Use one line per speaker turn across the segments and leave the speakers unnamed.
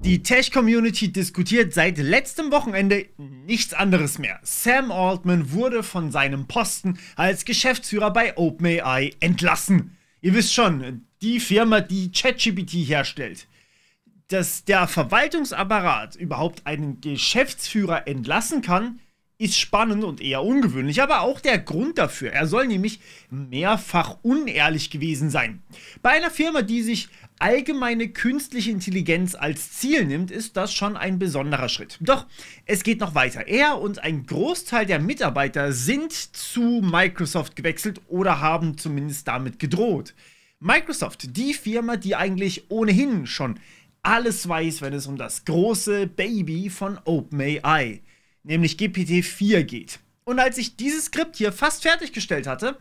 Die Tech-Community diskutiert seit letztem Wochenende nichts anderes mehr. Sam Altman wurde von seinem Posten als Geschäftsführer bei OpenAI entlassen. Ihr wisst schon, die Firma, die ChatGPT herstellt. Dass der Verwaltungsapparat überhaupt einen Geschäftsführer entlassen kann, ist spannend und eher ungewöhnlich, aber auch der Grund dafür. Er soll nämlich mehrfach unehrlich gewesen sein. Bei einer Firma, die sich allgemeine künstliche Intelligenz als Ziel nimmt, ist das schon ein besonderer Schritt. Doch es geht noch weiter. Er und ein Großteil der Mitarbeiter sind zu Microsoft gewechselt oder haben zumindest damit gedroht. Microsoft, die Firma, die eigentlich ohnehin schon alles weiß, wenn es um das große Baby von OpenAI, nämlich GPT-4 geht. Und als ich dieses Skript hier fast fertiggestellt hatte,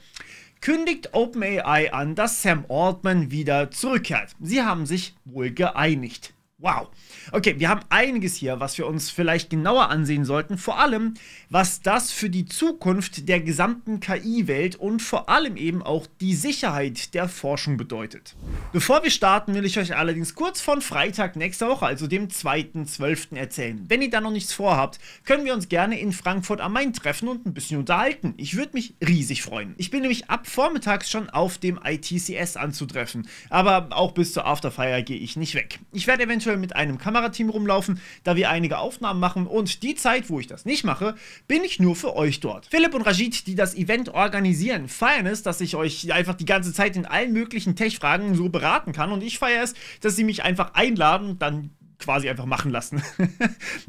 kündigt OpenAI an, dass Sam Altman wieder zurückkehrt. Sie haben sich wohl geeinigt. Wow. Okay, wir haben einiges hier, was wir uns vielleicht genauer ansehen sollten. Vor allem, was das für die Zukunft der gesamten KI-Welt und vor allem eben auch die Sicherheit der Forschung bedeutet. Bevor wir starten, will ich euch allerdings kurz von Freitag nächster Woche, also dem 2.12. erzählen. Wenn ihr da noch nichts vorhabt, können wir uns gerne in Frankfurt am Main treffen und ein bisschen unterhalten. Ich würde mich riesig freuen. Ich bin nämlich ab vormittags schon auf dem ITCS anzutreffen, aber auch bis zur Afterfeier gehe ich nicht weg. Ich werde eventuell mit einem Kamerateam rumlaufen, da wir einige Aufnahmen machen, und die Zeit, wo ich das nicht mache, bin ich nur für euch dort. Philipp und Rashid, die das Event organisieren, feiern es, dass ich euch einfach die ganze Zeit in allen möglichen Tech-Fragen so beraten kann, und ich feiere es, dass sie mich einfach einladen und dann quasi einfach machen lassen.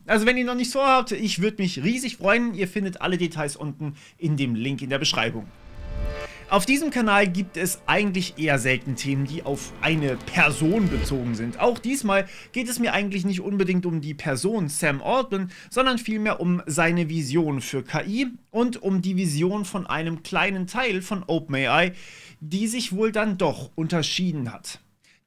Also wenn ihr noch nichts vorhabt, ich würde mich riesig freuen. Ihr findet alle Details unten in dem Link in der Beschreibung. Auf diesem Kanal gibt es eigentlich eher selten Themen, die auf eine Person bezogen sind. Auch diesmal geht es mir eigentlich nicht unbedingt um die Person Sam Altman, sondern vielmehr um seine Vision für KI und um die Vision von einem kleinen Teil von OpenAI, die sich wohl dann doch unterschieden hat.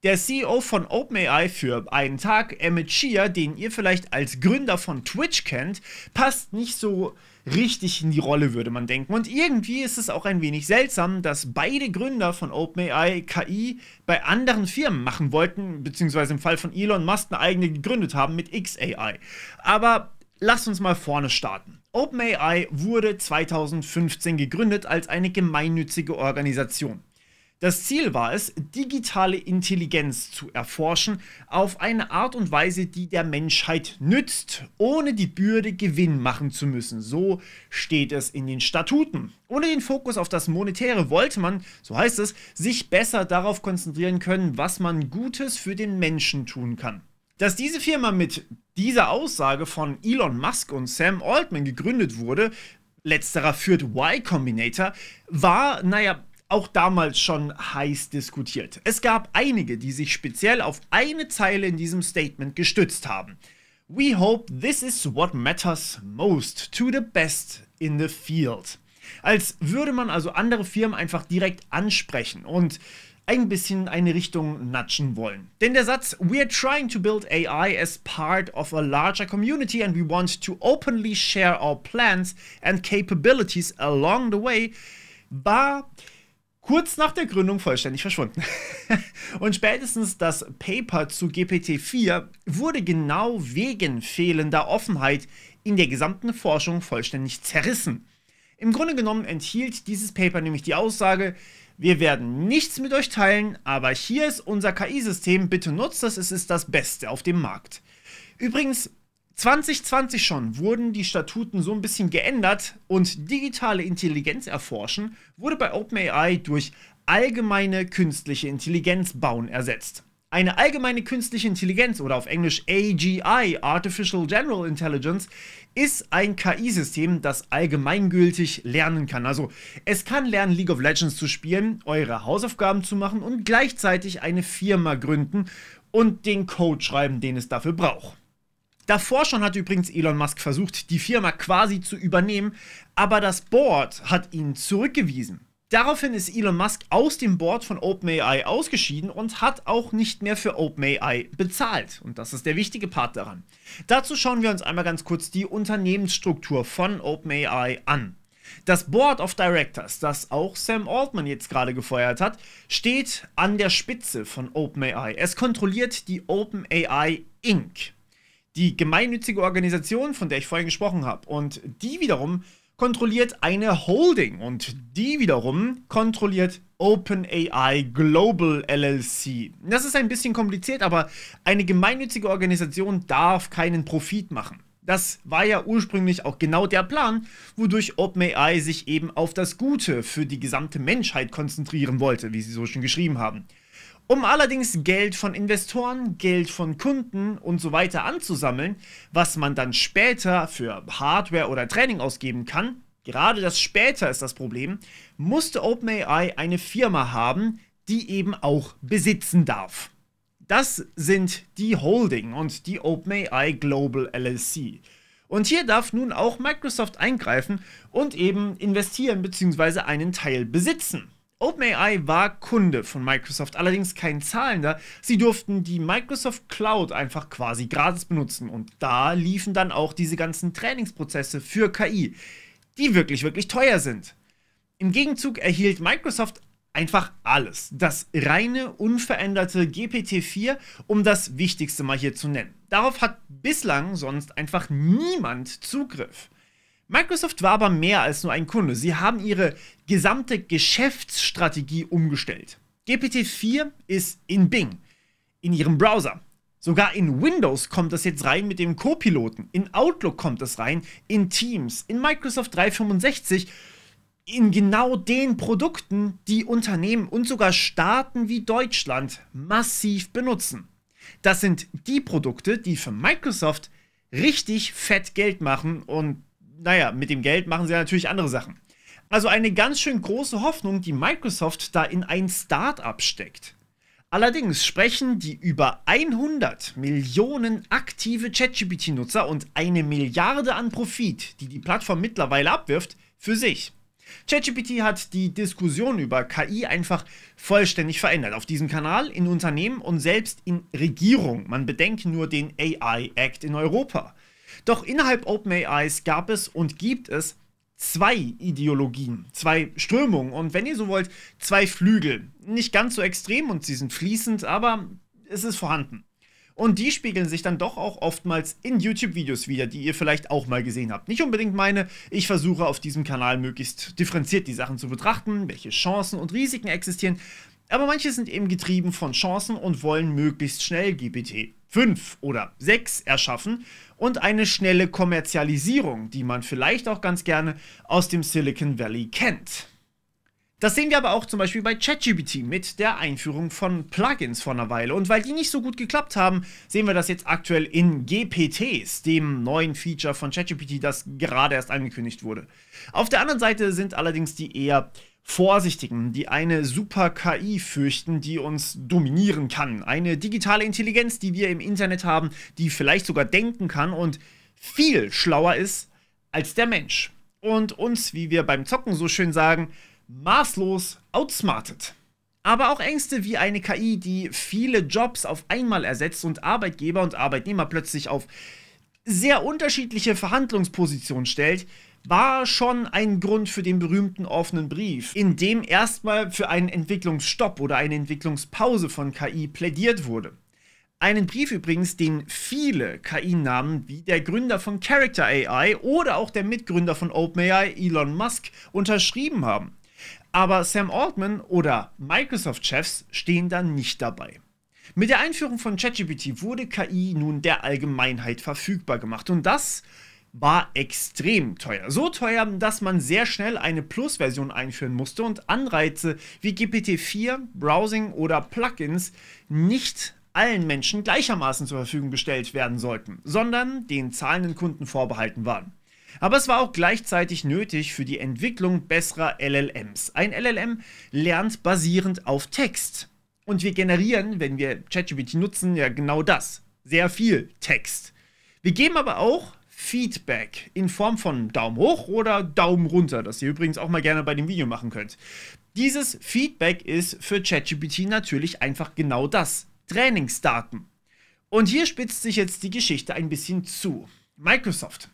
Der CEO von OpenAI für einen Tag, Emmett Shear, den ihr vielleicht als Gründer von Twitch kennt, passt nicht so richtig in die Rolle, würde man denken. Und irgendwie ist es auch ein wenig seltsam, dass beide Gründer von OpenAI KI bei anderen Firmen machen wollten, beziehungsweise im Fall von Elon Musk eine eigene gegründet haben mit XAI. Aber lasst uns mal vorne starten. OpenAI wurde 2015 gegründet als eine gemeinnützige Organisation. Das Ziel war es, digitale Intelligenz zu erforschen auf eine Art und Weise, die der Menschheit nützt, ohne die Bürde Gewinn machen zu müssen. So steht es in den Statuten. Ohne den Fokus auf das Monetäre wollte man, so heißt es, sich besser darauf konzentrieren können, was man Gutes für den Menschen tun kann. Dass diese Firma mit dieser Aussage von Elon Musk und Sam Altman gegründet wurde, letzterer führt Y Combinator, war, auch damals schon heiß diskutiert. Es gab einige, die sich speziell auf eine Zeile in diesem Statement gestützt haben. We hope this is what matters most to the best in the field. Als würde man also andere Firmen einfach direkt ansprechen und ein bisschen eine Richtung nudgen wollen. Denn der Satz "We are trying to build AI as part of a larger community and we want to openly share our plans and capabilities along the way" war kurz nach der Gründung vollständig verschwunden. Und spätestens das Paper zu GPT-4 wurde genau wegen fehlender Offenheit in der gesamten Forschung vollständig zerrissen. Im Grunde genommen enthielt dieses Paper nämlich die Aussage: Wir werden nichts mit euch teilen, aber hier ist unser KI-System, bitte nutzt es, es ist das Beste auf dem Markt. Übrigens, 2020 schon wurden die Statuten so ein bisschen geändert und digitale Intelligenz erforschen wurde bei OpenAI durch allgemeine künstliche Intelligenz bauen ersetzt. Eine allgemeine künstliche Intelligenz oder auf Englisch AGI, Artificial General Intelligence, ist ein KI-System, das allgemeingültig lernen kann. Also es kann lernen, League of Legends zu spielen, eure Hausaufgaben zu machen und gleichzeitig eine Firma gründen und den Code schreiben, den es dafür braucht. Davor schon hat übrigens Elon Musk versucht, die Firma quasi zu übernehmen, aber das Board hat ihn zurückgewiesen. Daraufhin ist Elon Musk aus dem Board von OpenAI ausgeschieden und hat auch nicht mehr für OpenAI bezahlt. Und das ist der wichtige Part daran. Dazu schauen wir uns einmal ganz kurz die Unternehmensstruktur von OpenAI an. Das Board of Directors, das auch Sam Altman jetzt gerade gefeuert hat, steht an der Spitze von OpenAI. Es kontrolliert die OpenAI Inc. die gemeinnützige Organisation, von der ich vorhin gesprochen habe. Und die wiederum kontrolliert eine Holding und die wiederum kontrolliert OpenAI Global LLC. Das ist ein bisschen kompliziert, aber eine gemeinnützige Organisation darf keinen Profit machen. Das war ja ursprünglich auch genau der Plan, wodurch OpenAI sich eben auf das Gute für die gesamte Menschheit konzentrieren wollte, wie sie so schon geschrieben haben. Um allerdings Geld von Investoren, Geld von Kunden und so weiter anzusammeln, was man dann später für Hardware oder Training ausgeben kann, gerade das später ist das Problem, musste OpenAI eine Firma haben, die eben auch besitzen darf. Das sind die Holding und die OpenAI Global LLC. Und hier darf nun auch Microsoft eingreifen und eben investieren bzw. einen Teil besitzen. OpenAI war Kunde von Microsoft, allerdings kein zahlender. Sie durften die Microsoft Cloud einfach quasi gratis benutzen und da liefen dann auch diese ganzen Trainingsprozesse für KI, die wirklich, wirklich teuer sind. Im Gegenzug erhielt Microsoft einfach alles. Das reine, unveränderte GPT-4, um das Wichtigste mal hier zu nennen. Darauf hat bislang sonst einfach niemand Zugriff. Microsoft war aber mehr als nur ein Kunde. Sie haben ihre gesamte Geschäftsstrategie umgestellt. GPT-4 ist in Bing, in ihrem Browser. Sogar in Windows kommt das jetzt rein mit dem Co-Piloten. In Outlook kommt es rein, in Teams, in Microsoft 365, in genau den Produkten, die Unternehmen und sogar Staaten wie Deutschland massiv benutzen. Das sind die Produkte, die für Microsoft richtig fett Geld machen und naja, mit dem Geld machen sie ja natürlich andere Sachen. Also eine ganz schön große Hoffnung, die Microsoft da in ein Start-up steckt. Allerdings sprechen die über 100 Millionen aktive ChatGPT-Nutzer und 1 Milliarde an Profit, die die Plattform mittlerweile abwirft, für sich. ChatGPT hat die Diskussion über KI einfach vollständig verändert. Auf diesem Kanal, in Unternehmen und selbst in Regierungen. Man bedenke nur den AI Act in Europa. Doch innerhalb OpenAIs gab es und gibt es 2 Ideologien, 2 Strömungen und wenn ihr so wollt, 2 Flügel. Nicht ganz so extrem und sie sind fließend, aber es ist vorhanden. Und die spiegeln sich dann doch auch oftmals in YouTube-Videos wieder, die ihr vielleicht auch mal gesehen habt. Nicht unbedingt meine, ich versuche auf diesem Kanal möglichst differenziert die Sachen zu betrachten, welche Chancen und Risiken existieren, aber manche sind eben getrieben von Chancen und wollen möglichst schnell GPT-5 oder 6 erschaffen und eine schnelle Kommerzialisierung, die man vielleicht auch ganz gerne aus dem Silicon Valley kennt. Das sehen wir aber auch zum Beispiel bei ChatGPT mit der Einführung von Plugins vor einer Weile. Und weil die nicht so gut geklappt haben, sehen wir das jetzt aktuell in GPTs, dem neuen Feature von ChatGPT, das gerade erst angekündigt wurde. Auf der anderen Seite sind allerdings die eher Vorsichtigen, die eine super KI fürchten, die uns dominieren kann. Eine digitale Intelligenz, die wir im Internet haben, die vielleicht sogar denken kann und viel schlauer ist als der Mensch. Und uns, wie wir beim Zocken so schön sagen, maßlos outsmartet. Aber auch Ängste wie eine KI, die viele Jobs auf einmal ersetzt und Arbeitgeber und Arbeitnehmer plötzlich auf sehr unterschiedliche Verhandlungspositionen stellt, war schon ein Grund für den berühmten offenen Brief, in dem erstmal für einen Entwicklungsstopp oder eine Entwicklungspause von KI plädiert wurde. Einen Brief übrigens, den viele KI-Namen wie der Gründer von Character AI oder auch der Mitgründer von OpenAI, Elon Musk, unterschrieben haben. Aber Sam Altman oder Microsoft-Chefs stehen da nicht dabei. Mit der Einführung von ChatGPT wurde KI nun der Allgemeinheit verfügbar gemacht und das war extrem teuer. So teuer, dass man sehr schnell eine Plus-Version einführen musste und Anreize wie GPT-4, Browsing oder Plugins nicht allen Menschen gleichermaßen zur Verfügung gestellt werden sollten, sondern den zahlenden Kunden vorbehalten waren. Aber es war auch gleichzeitig nötig für die Entwicklung besserer LLMs. Ein LLM lernt basierend auf Text. Und wir generieren, wenn wir ChatGPT nutzen, ja genau das. Sehr viel Text. Wir geben aber auch Feedback in Form von Daumen hoch oder Daumen runter, das ihr übrigens auch mal gerne bei dem Video machen könnt. Dieses Feedback ist für ChatGPT natürlich einfach genau das. Trainingsdaten. Und hier spitzt sich jetzt die Geschichte ein bisschen zu. Microsoft.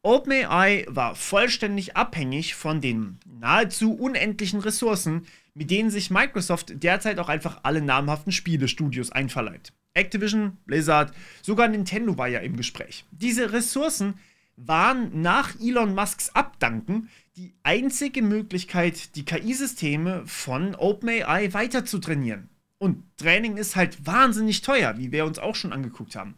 OpenAI war vollständig abhängig von den nahezu unendlichen Ressourcen, mit denen sich Microsoft derzeit auch einfach alle namhaften Spielestudios einverleibt. Activision, Blizzard, sogar Nintendo war ja im Gespräch. Diese Ressourcen waren nach Elon Musks Abdanken die einzige Möglichkeit, die KI-Systeme von OpenAI weiter zu trainieren. Und Training ist halt wahnsinnig teuer, wie wir uns auch schon angeguckt haben.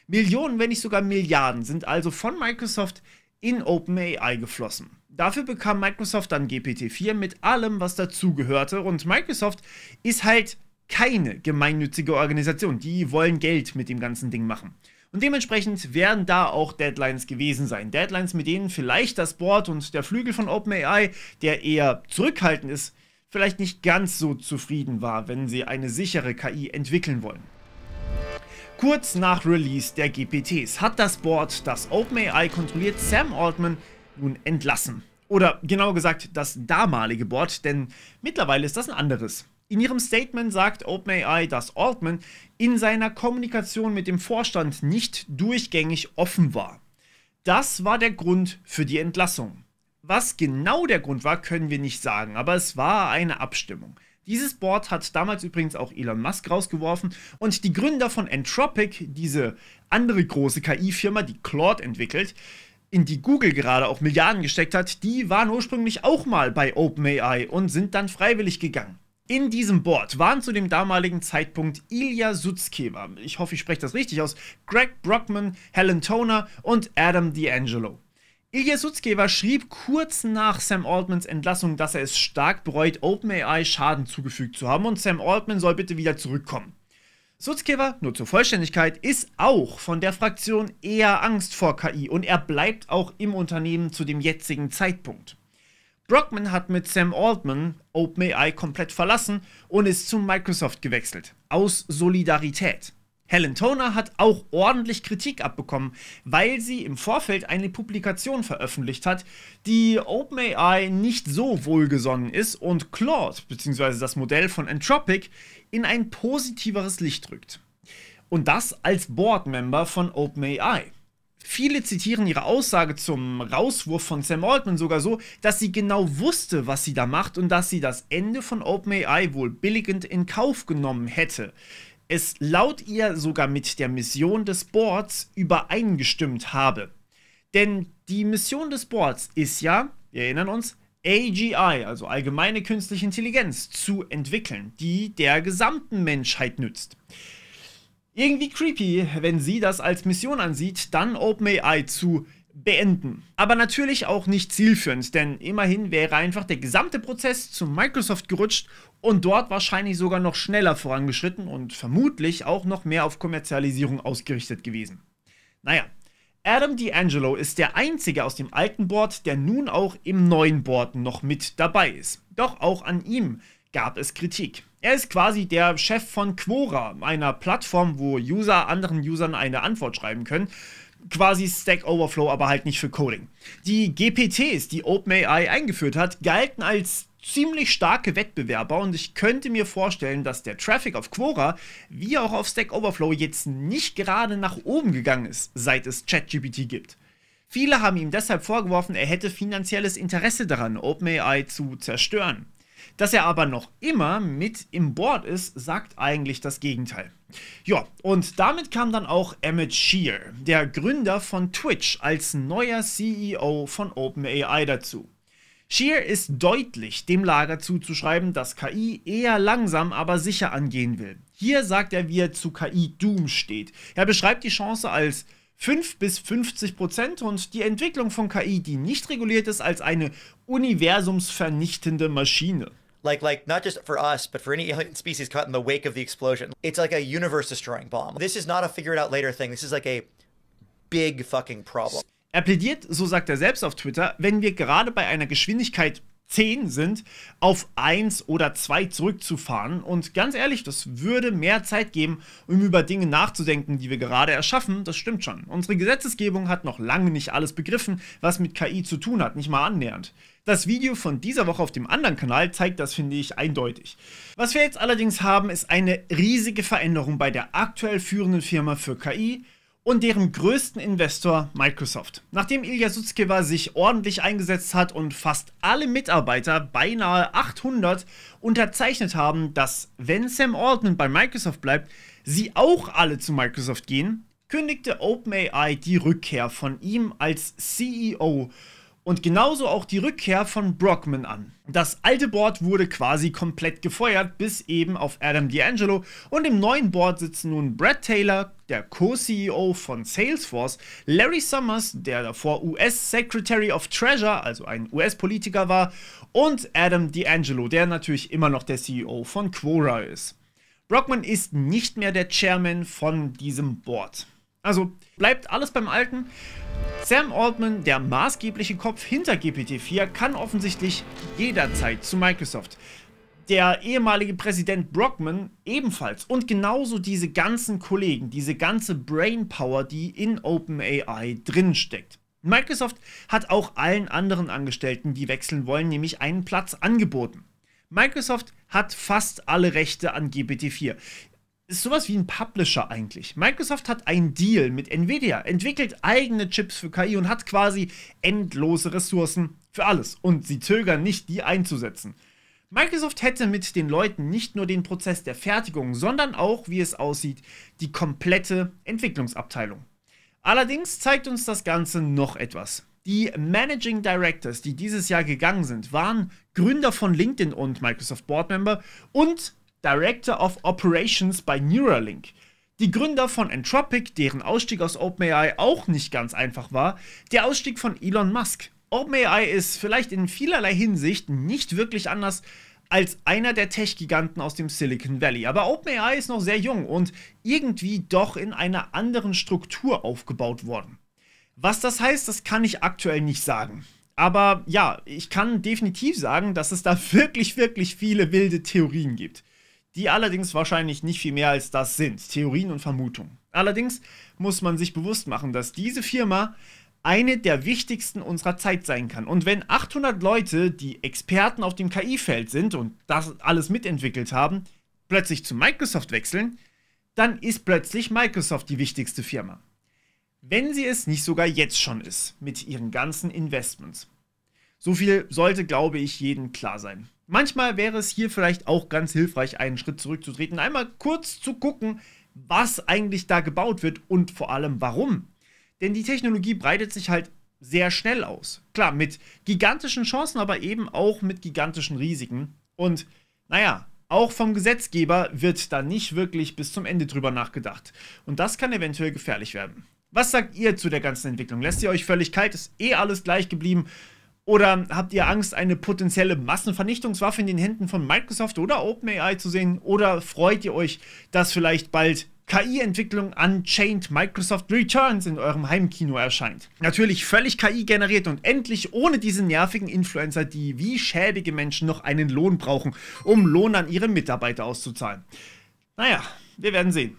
Millionen, wenn nicht sogar Milliarden, sind also von Microsoft in OpenAI geflossen. Dafür bekam Microsoft dann GPT-4 mit allem, was dazugehörte. Und Microsoft ist halt keine gemeinnützige Organisation. Die wollen Geld mit dem ganzen Ding machen. Und dementsprechend werden da auch Deadlines gewesen sein. Deadlines, mit denen vielleicht das Board und der Flügel von OpenAI, der eher zurückhaltend ist, vielleicht nicht ganz so zufrieden war, wenn sie eine sichere KI entwickeln wollen. Kurz nach Release der GPTs hat das Board, das OpenAI kontrolliert, Sam Altman nun entlassen. Oder genauer gesagt, das damalige Board, denn mittlerweile ist das ein anderes. In ihrem Statement sagt OpenAI, dass Altman in seiner Kommunikation mit dem Vorstand nicht durchgängig offen war. Das war der Grund für die Entlassung. Was genau der Grund war, können wir nicht sagen, aber es war eine Abstimmung. Dieses Board hat damals übrigens auch Elon Musk rausgeworfen und die Gründer von Anthropic, diese andere große KI-Firma, die Claude entwickelt, in die Google gerade auch Milliarden gesteckt hat, die waren ursprünglich auch mal bei OpenAI und sind dann freiwillig gegangen. In diesem Board waren zu dem damaligen Zeitpunkt Ilya Sutskever, ich hoffe, ich spreche das richtig aus, Greg Brockman, Helen Toner und Adam D'Angelo. Ilya Sutskever schrieb kurz nach Sam Altmans Entlassung, dass er es stark bereut, OpenAI Schaden zugefügt zu haben und Sam Altman soll bitte wieder zurückkommen. Sutskever, nur zur Vollständigkeit, ist auch von der Fraktion eher Angst vor KI und er bleibt auch im Unternehmen zu dem jetzigen Zeitpunkt. Brockman hat mit Sam Altman OpenAI komplett verlassen und ist zu Microsoft gewechselt, aus Solidarität. Helen Toner hat auch ordentlich Kritik abbekommen, weil sie im Vorfeld eine Publikation veröffentlicht hat, die OpenAI nicht so wohlgesonnen ist und Claude bzw. das Modell von Anthropic in ein positiveres Licht rückt. Und das als Boardmember von OpenAI. Viele zitieren ihre Aussage zum Rauswurf von Sam Altman sogar so, dass sie genau wusste, was sie da macht und dass sie das Ende von OpenAI wohl billigend in Kauf genommen hätte. Es laut ihr sogar mit der Mission des Boards übereingestimmt habe. Denn die Mission des Boards ist ja, wir erinnern uns, AGI, also allgemeine künstliche Intelligenz, zu entwickeln, die der gesamten Menschheit nützt. Irgendwie creepy, wenn sie das als Mission ansieht, dann OpenAI zu beenden. Aber natürlich auch nicht zielführend, denn immerhin wäre einfach der gesamte Prozess zu Microsoft gerutscht und dort wahrscheinlich sogar noch schneller vorangeschritten und vermutlich auch noch mehr auf Kommerzialisierung ausgerichtet gewesen. Naja, Adam D'Angelo ist der einzige aus dem alten Board, der nun auch im neuen Board noch mit dabei ist. Doch auch an ihm gab es Kritik. Er ist quasi der Chef von Quora, einer Plattform, wo User anderen Usern eine Antwort schreiben können. Quasi Stack Overflow, aber halt nicht für Coding. Die GPTs, die OpenAI eingeführt hat, galten als ziemlich starke Wettbewerber und ich könnte mir vorstellen, dass der Traffic auf Quora wie auch auf Stack Overflow jetzt nicht gerade nach oben gegangen ist, seit es ChatGPT gibt. Viele haben ihm deshalb vorgeworfen, er hätte finanzielles Interesse daran, OpenAI zu zerstören. Dass er aber noch immer mit im Board ist, sagt eigentlich das Gegenteil. Ja, und damit kam dann auch Emmett Shear, der Gründer von Twitch, als neuer CEO von OpenAI dazu. Shear ist deutlich dem Lager zuzuschreiben, dass KI eher langsam, aber sicher angehen will. Hier sagt er, wie er zu KI-Doom steht. Er beschreibt die Chance als 5 bis 50% und die Entwicklung von KI, die nicht reguliert ist, als eine universumsvernichtende Maschine.
Like not just for us, but for any alien species caught in the wake of the explosion. It's like a universe-destroying bomb. This is not a figure-it-out-later thing. This is like a big fucking problem.
Er plädiert, so sagt er selbst auf Twitter, wenn wir gerade bei einer Geschwindigkeit 10 sind, auf 1 oder 2 zurückzufahren. Und ganz ehrlich, das würde mehr Zeit geben, um über Dinge nachzudenken, die wir gerade erschaffen. Das stimmt schon. Unsere Gesetzesgebung hat noch lange nicht alles begriffen, was mit KI zu tun hat, nicht mal annähernd. Das Video von dieser Woche auf dem anderen Kanal zeigt das, finde ich, eindeutig. Was wir jetzt allerdings haben, ist eine riesige Veränderung bei der aktuell führenden Firma für KI und deren größten Investor Microsoft. Nachdem Ilya Sutskever sich ordentlich eingesetzt hat und fast alle Mitarbeiter, beinahe 800, unterzeichnet haben, dass, wenn Sam Altman bei Microsoft bleibt, sie auch alle zu Microsoft gehen, kündigte OpenAI die Rückkehr von ihm als CEO und genauso auch die Rückkehr von Brockman an. Das alte Board wurde quasi komplett gefeuert, bis eben auf Adam D'Angelo, und im neuen Board sitzen nun Brad Taylor, der Co-CEO von Salesforce, Larry Summers, der davor US Secretary of Treasury, also ein US-Politiker war, und Adam D'Angelo, der natürlich immer noch der CEO von Quora ist. Brockman ist nicht mehr der Chairman von diesem Board. Also bleibt alles beim Alten. Sam Altman, der maßgebliche Kopf hinter GPT-4, kann offensichtlich jederzeit zu Microsoft. Der ehemalige Präsident Brockman ebenfalls und genauso diese ganzen Kollegen, diese ganze Brainpower, die in OpenAI drinsteckt. Microsoft hat auch allen anderen Angestellten, die wechseln wollen, nämlich einen Platz angeboten. Microsoft hat fast alle Rechte an GPT-4. Ist sowas wie ein Publisher eigentlich. Microsoft hat einen Deal mit Nvidia, entwickelt eigene Chips für KI und hat quasi endlose Ressourcen für alles. Und sie zögern nicht, die einzusetzen. Microsoft hätte mit den Leuten nicht nur den Prozess der Fertigung, sondern auch, wie es aussieht, die komplette Entwicklungsabteilung. Allerdings zeigt uns das Ganze noch etwas. Die Managing Directors, die dieses Jahr gegangen sind, waren Gründer von LinkedIn und Microsoft Boardmember und Director of Operations bei Neuralink. Die Gründer von Anthropic, deren Ausstieg aus OpenAI auch nicht ganz einfach war, der Ausstieg von Elon Musk. OpenAI ist vielleicht in vielerlei Hinsicht nicht wirklich anders als einer der Tech-Giganten aus dem Silicon Valley. Aber OpenAI ist noch sehr jung und irgendwie doch in einer anderen Struktur aufgebaut worden. Was das heißt, das kann ich aktuell nicht sagen. Aber ja, ich kann definitiv sagen, dass es da wirklich, wirklich viele wilde Theorien gibt. Die allerdings wahrscheinlich nicht viel mehr als das sind, Theorien und Vermutungen. Allerdings muss man sich bewusst machen, dass diese Firma eine der wichtigsten unserer Zeit sein kann. Und wenn 800 Leute, die Experten auf dem KI-Feld sind und das alles mitentwickelt haben, plötzlich zu Microsoft wechseln, dann ist plötzlich Microsoft die wichtigste Firma. Wenn sie es nicht sogar jetzt schon ist, mit ihren ganzen Investments. So viel sollte, glaube ich, jedem klar sein. Manchmal wäre es hier vielleicht auch ganz hilfreich, einen Schritt zurückzutreten, einmal kurz zu gucken, was eigentlich da gebaut wird und vor allem warum. Denn die Technologie breitet sich halt sehr schnell aus. Klar, mit gigantischen Chancen, aber eben auch mit gigantischen Risiken. Und naja, auch vom Gesetzgeber wird da nicht wirklich bis zum Ende drüber nachgedacht. Und das kann eventuell gefährlich werden. Was sagt ihr zu der ganzen Entwicklung? Lässt ihr euch völlig kalt? Ist eh alles gleich geblieben? Oder habt ihr Angst, eine potenzielle Massenvernichtungswaffe in den Händen von Microsoft oder OpenAI zu sehen? Oder freut ihr euch, dass vielleicht bald KI-Entwicklung Unchained Microsoft Returns in eurem Heimkino erscheint? Natürlich völlig KI generiert und endlich ohne diese nervigen Influencer, die wie schäbige Menschen noch einen Lohn brauchen, um Lohn an ihre Mitarbeiter auszuzahlen. Naja, wir werden sehen.